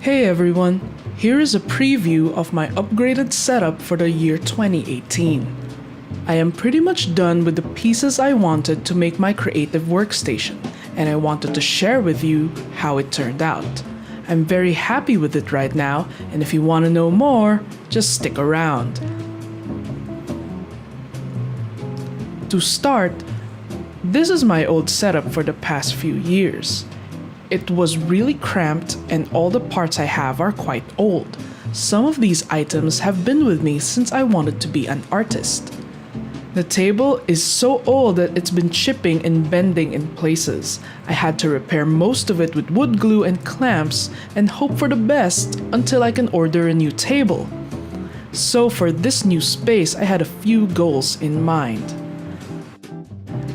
Hey everyone, here is a preview of my upgraded setup for the year 2018. I am pretty much done with the pieces I wanted to make my creative workstation, and I wanted to share with you how it turned out. I'm very happy with it right now, and if you want to know more, just stick around. To start, this is my old setup for the past few years. It was really cramped and all the parts I have are quite old. Some of these items have been with me since I wanted to be an artist. The table is so old that it's been chipping and bending in places. I had to repair most of it with wood glue and clamps and hope for the best until I can order a new table. So for this new space, I had a few goals in mind.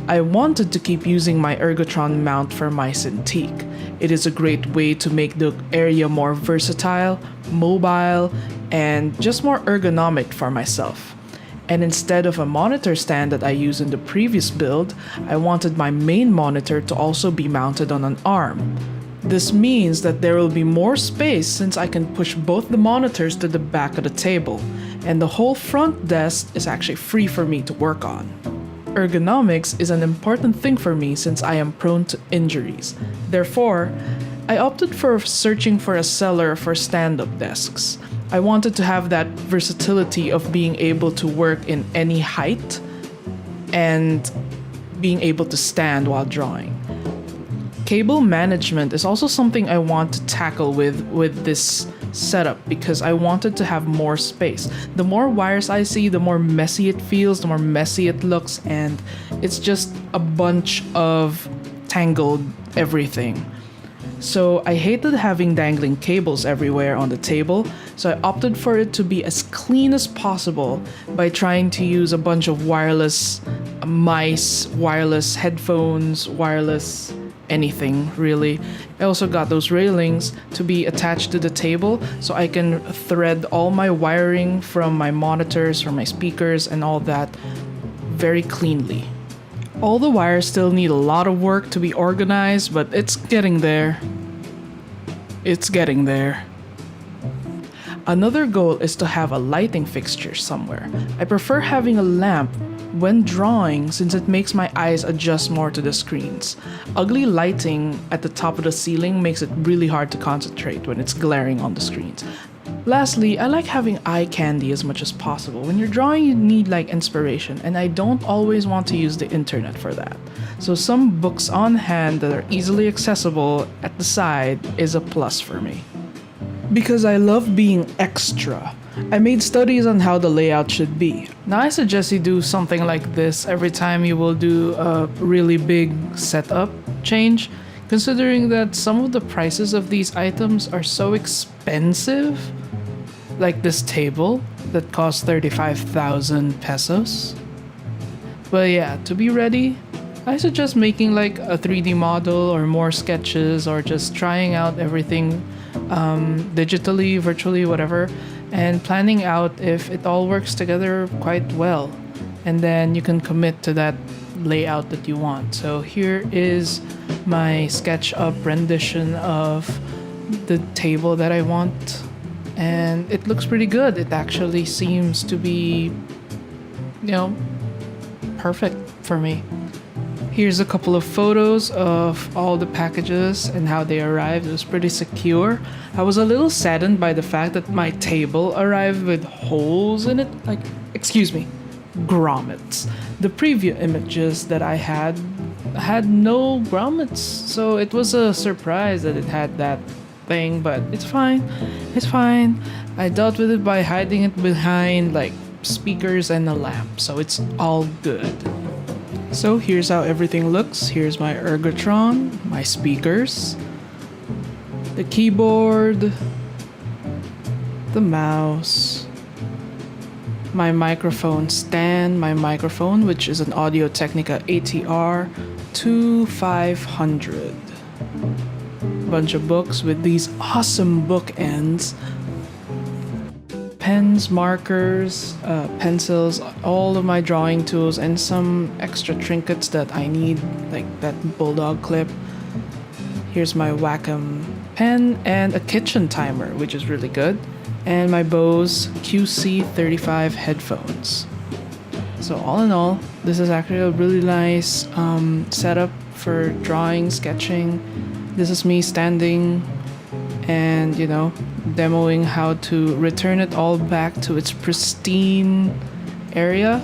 I wanted to keep using my Ergotron mount for my Cintiq. It is a great way to make the area more versatile, mobile, and just more ergonomic for myself. And instead of a monitor stand that I used in the previous build, I wanted my main monitor to also be mounted on an arm. This means that there will be more space since I can push both the monitors to the back of the table, and the whole front desk is actually free for me to work on. Ergonomics is an important thing for me since I am prone to injuries. Therefore, I opted for searching for a seller for stand-up desks. I wanted to have that versatility of being able to work in any height and being able to stand while drawing. Cable management is also something I want to tackle with this setup because I wanted to have more space. The more wires I see, the more messy it feels, the more messy it looks, and it's just a bunch of tangled everything. So I hated having dangling cables everywhere on the table, so I opted for it to be as clean as possible by trying to use a bunch of wireless mice, wireless headphones, wireless anything really. I also got those railings to be attached to the table so I can thread all my wiring from my monitors, from my speakers and all that very cleanly. All the wires still need a lot of work to be organized, but it's getting there. It's getting there. Another goal is to have a lighting fixture somewhere. I prefer having a lamp when drawing since it makes my eyes adjust more to the screens. Ugly lighting at the top of the ceiling makes it really hard to concentrate when it's glaring on the screens. Lastly, I like having eye candy as much as possible. When you're drawing, you need like inspiration, and I don't always want to use the internet for that. So some books on hand that are easily accessible at the side is a plus for me. Because I love being extra, I made studies on how the layout should be. Now I suggest you do something like this every time you will do a really big setup change, considering that some of the prices of these items are so expensive. Like this table that costs 35,000 pesos. But yeah, to be ready, I suggest making like a 3D model or more sketches or just trying out everything digitally, virtually, whatever, and planning out if it all works together quite well. And then you can commit to that layout that you want. So here is my SketchUp rendition of the table that I want. And it looks pretty good. It actually seems to be, perfect for me. Here's a couple of photos of all the packages and how they arrived. It was pretty secure. I was a little saddened by the fact that my table arrived with holes in it. Grommets. The preview images that I had no grommets. So it was a surprise that it had that thing, but it's fine. It's fine. I dealt with it by hiding it behind like speakers and a lamp. So it's all good. So here's how everything looks. Here's my Ergotron, my speakers, the keyboard, the mouse, my microphone stand, my microphone, which is an Audio Technica Attire 2500. Bunch of books with these awesome bookends. Pens, markers, pencils, all of my drawing tools, and some extra trinkets that I need, like that bulldog clip. Here's my Wacom pen and a kitchen timer, which is really good, and my Bose QC35 headphones. So all in all, this is actually a really nice setup for drawing, sketching. This is me standing and, you know, demoing how to return it all back to its pristine area.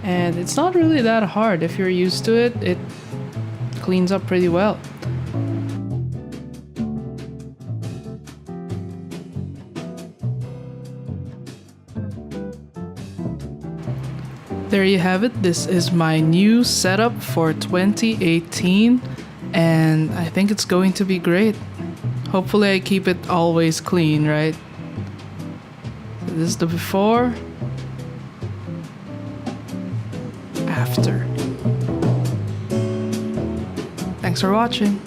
And it's not really that hard. If you're used to it, it cleans up pretty well. There you have it. This is my new setup for 2018, and I think it's going to be great. Hopefully I keep it always clean, right? This is the before, after. Thanks for watching.